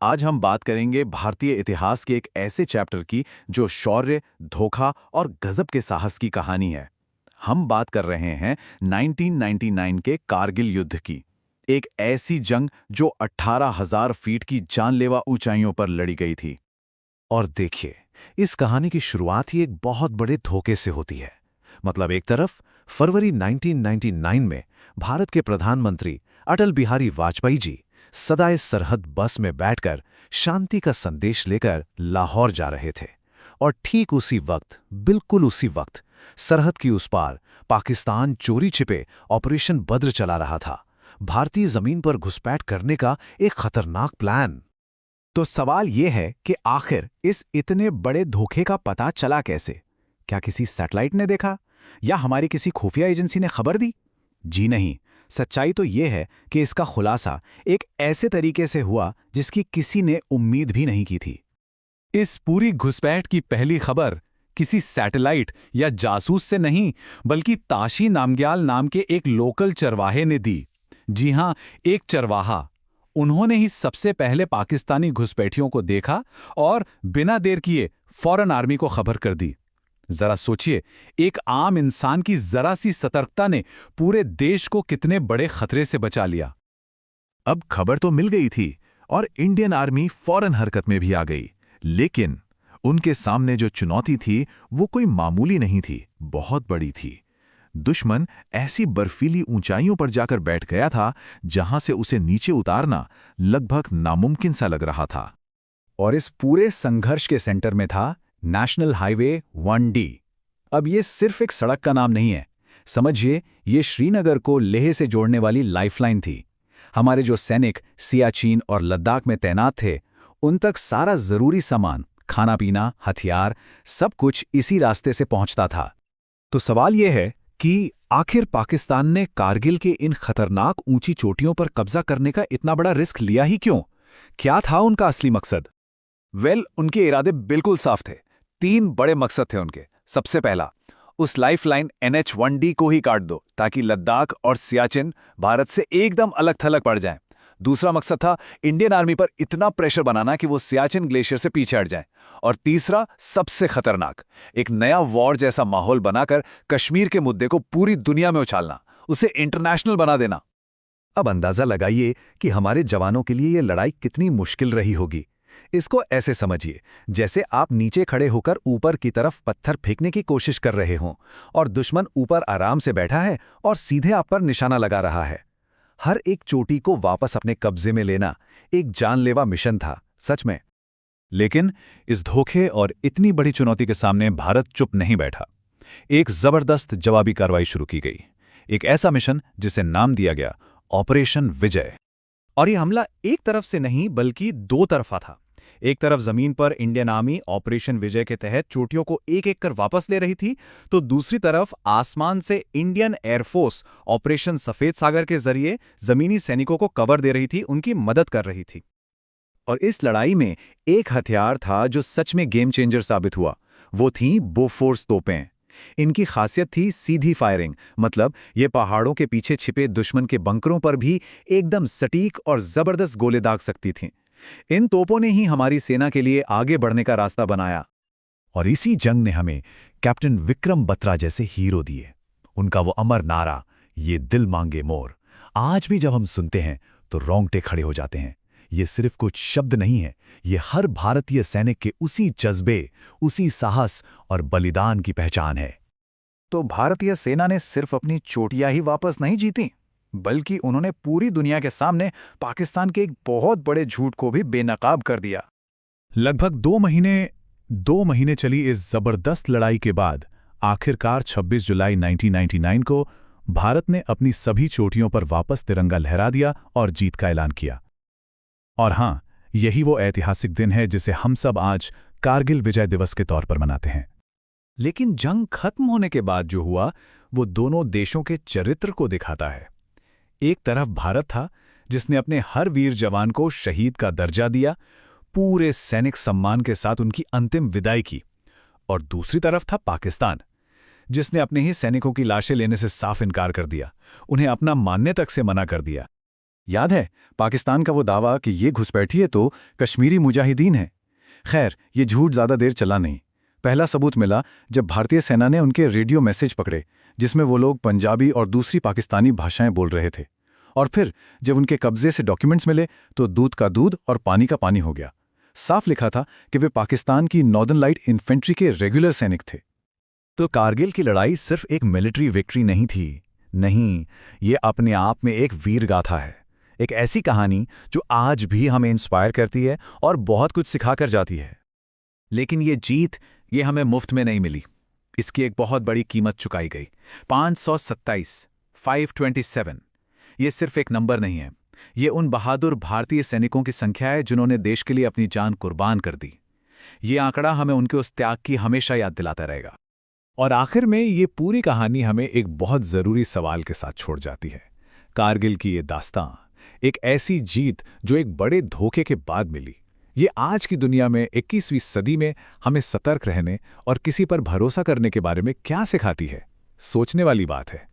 आज हम बात करेंगे भारतीय इतिहास के एक ऐसे चैप्टर की जो शौर्य, धोखा और गजब के साहस की कहानी है। हम बात कर रहे हैं 1999 के कारगिल युद्ध की। एक ऐसी जंग जो 18,000 फीट की जानलेवा ऊंचाइयों पर लड़ी गई थी। और देखिए, इस कहानी की शुरुआत ही एक बहुत बड़े धोखे से होती है। मतलब एक तरफ फरवरी 1999 में भारत के प्रधानमंत्री अटल बिहारी वाजपेयी जी सदाए सरहद बस में बैठकर शांति का संदेश लेकर लाहौर जा रहे थे। और ठीक उसी वक्त, बिल्कुल उसी वक्त, सरहद की उस पार पाकिस्तान चोरी छिपे ऑपरेशन बद्र चला रहा था। भारतीय जमीन पर घुसपैठ करने का एक खतरनाक प्लान। तो सवाल यह है कि आखिर इस इतने बड़े धोखे का पता चला कैसे? क्या किसी सैटेलाइट ने देखा या हमारी किसी खुफिया एजेंसी ने खबर दी? जी नहीं, सच्चाई तो यह है कि इसका खुलासा एक ऐसे तरीके से हुआ जिसकी किसी ने उम्मीद भी नहीं की थी। इस पूरी घुसपैठ की पहली खबर किसी सैटेलाइट या जासूस से नहीं, बल्कि ताशी नामग्याल नाम के एक लोकल चरवाहे ने दी। जी हां, एक चरवाहा। उन्होंने ही सबसे पहले पाकिस्तानी घुसपैठियों को देखा और बिना देर किए फौरन आर्मी को खबर कर दी। जरा सोचिए, एक आम इंसान की जरा सी सतर्कता ने पूरे देश को कितने बड़े खतरे से बचा लिया। अब खबर तो मिल गई थी और इंडियन आर्मी फौरन हरकत में भी आ गई, लेकिन उनके सामने जो चुनौती थी वो कोई मामूली नहीं थी, बहुत बड़ी थी। दुश्मन ऐसी बर्फीली ऊंचाइयों पर जाकर बैठ गया था जहां से उसे नीचे उतारना लगभग नामुमकिन सा लग रहा था। और इस पूरे संघर्ष के सेंटर में था नेशनल हाईवे 1D। अब ये सिर्फ एक सड़क का नाम नहीं है, समझिए, ये श्रीनगर को लेह से जोड़ने वाली लाइफलाइन थी। हमारे जो सैनिक सियाचिन और लद्दाख में तैनात थे, उन तक सारा जरूरी सामान, खाना पीना, हथियार, सब कुछ इसी रास्ते से पहुंचता था। तो सवाल यह है कि आखिर पाकिस्तान ने कारगिल के इन खतरनाक ऊंची चोटियों पर कब्जा करने का इतना बड़ा रिस्क लिया ही क्यों? क्या था उनका असली मकसद? उनके इरादे बिल्कुल साफ थे। 3 बड़े मकसद थे उनके। सबसे पहला, उस लाइफलाइन NH-1D को ही काट दो ताकि लद्दाख और सियाचिन भारत से एकदम अलग थलग पड़ जाएं। दूसरा मकसद था इंडियन आर्मी पर इतना प्रेशर बनाना कि वो सियाचिन ग्लेशियर से पीछे हट जाए। और तीसरा, सबसे खतरनाक, एक नया वॉर जैसा माहौल बनाकर कश्मीर के मुद्दे को पूरी दुनिया में उछालना, उसे इंटरनेशनल बना देना। अब अंदाजा लगाइए कि हमारे जवानों के लिए यह लड़ाई कितनी मुश्किल रही होगी। इसको ऐसे समझिए, जैसे आप नीचे खड़े होकर ऊपर की तरफ पत्थर फेंकने की कोशिश कर रहे हों और दुश्मन ऊपर आराम से बैठा है और सीधे आप पर निशाना लगा रहा है। हर एक चोटी को वापस अपने कब्जे में लेना एक जानलेवा मिशन था, सच में। लेकिन इस धोखे और इतनी बड़ी चुनौती के सामने भारत चुप नहीं बैठा। एक जबरदस्त जवाबी कार्रवाई शुरू की गई। एक ऐसा मिशन जिसे नाम दिया गया ऑपरेशन विजय। और यह हमला एक तरफ से नहीं बल्कि 2 तरफा था। एक तरफ जमीन पर इंडियन आर्मी ऑपरेशन विजय के तहत चोटियों को एक-एक कर वापस ले रही थी, तो दूसरी तरफ आसमान से इंडियन एयरफोर्स ऑपरेशन सफेद सागर के जरिए जमीनी सैनिकों को कवर दे रही थी, उनकी मदद कर रही थी। और इस लड़ाई में एक हथियार था जो सच में गेम चेंजर साबित हुआ। वो थी बोफोर्स तोपें। इनकी खासियत थी सीधी फायरिंग, मतलब ये पहाड़ों के पीछे छिपे दुश्मन के बंकरों पर भी एकदम सटीक और जबरदस्त गोले दाग सकती थीं। इन तोपों ने ही हमारी सेना के लिए आगे बढ़ने का रास्ता बनाया। और इसी जंग ने हमें कैप्टन विक्रम बत्रा जैसे हीरो दिए। उनका वो अमर नारा, ये दिल मांगे मोर, आज भी जब हम सुनते हैं तो रोंगटे खड़े हो जाते हैं। ये सिर्फ कुछ शब्द नहीं है, ये हर भारतीय सैनिक के उसी जज्बे, उसी साहस और बलिदान की पहचान है। तो भारतीय सेना ने सिर्फ अपनी चोटियां ही वापस नहीं जीती, बल्कि उन्होंने पूरी दुनिया के सामने पाकिस्तान के एक बहुत बड़े झूठ को भी बेनकाब कर दिया। लगभग 2 महीने चली इस जबरदस्त लड़ाई के बाद आखिरकार 26 जुलाई 1999 को भारत ने अपनी सभी चोटियों पर वापस तिरंगा लहरा दिया और जीत का ऐलान किया। और हां, यही वो ऐतिहासिक दिन है जिसे हम सब आज कारगिल विजय दिवस के तौर पर मनाते हैं। लेकिन जंग खत्म होने के बाद जो हुआ वो दोनों देशों के चरित्र को दिखाता है। एक तरफ भारत था जिसने अपने हर वीर जवान को शहीद का दर्जा दिया, पूरे सैनिक सम्मान के साथ उनकी अंतिम विदाई की। और दूसरी तरफ था पाकिस्तान, जिसने अपने ही सैनिकों की लाशें लेने से साफ इनकार कर दिया, उन्हें अपना मानने तक से मना कर दिया। याद है पाकिस्तान का वो दावा कि ये घुसपैठिए तो कश्मीरी मुजाहिदीन है। खैर, ये झूठ ज़्यादा देर चला नहीं। पहला सबूत मिला जब भारतीय सेना ने उनके रेडियो मैसेज पकड़े, जिसमें वो लोग पंजाबी और दूसरी पाकिस्तानी भाषाएं बोल रहे थे। और फिर जब उनके कब्जे से डॉक्यूमेंट्स मिले तो दूध का दूध और पानी का पानी हो गया। साफ लिखा था कि वे पाकिस्तान की नॉर्दर्न लाइट इन्फेंट्री के रेगुलर सैनिक थे। तो कारगिल की लड़ाई सिर्फ एक मिलिट्री विक्ट्री नहीं थी। नहीं, ये अपने आप में एक वीर गाथा है। एक ऐसी कहानी जो आज भी हमें इंस्पायर करती है और बहुत कुछ सिखा कर जाती है। लेकिन ये जीत ये हमें मुफ्त में नहीं मिली। इसकी एक बहुत बड़ी कीमत चुकाई गई। 527, 527। ये सिर्फ एक नंबर नहीं है, ये उन बहादुर भारतीय सैनिकों की संख्या है जिन्होंने देश के लिए अपनी जान कुर्बान कर दी। ये आंकड़ा हमें उनके उस त्याग की हमेशा याद दिलाता रहेगा। और आखिर में ये पूरी कहानी हमें एक बहुत ज़रूरी सवाल के साथ छोड़ जाती है। कारगिल की ये दास्तां, एक ऐसी जीत जो एक बड़े धोखे के बाद मिली, ये आज की दुनिया में 21वीं सदी में हमें सतर्क रहने और किसी पर भरोसा करने के बारे में क्या सिखाती है? सोचने वाली बात है।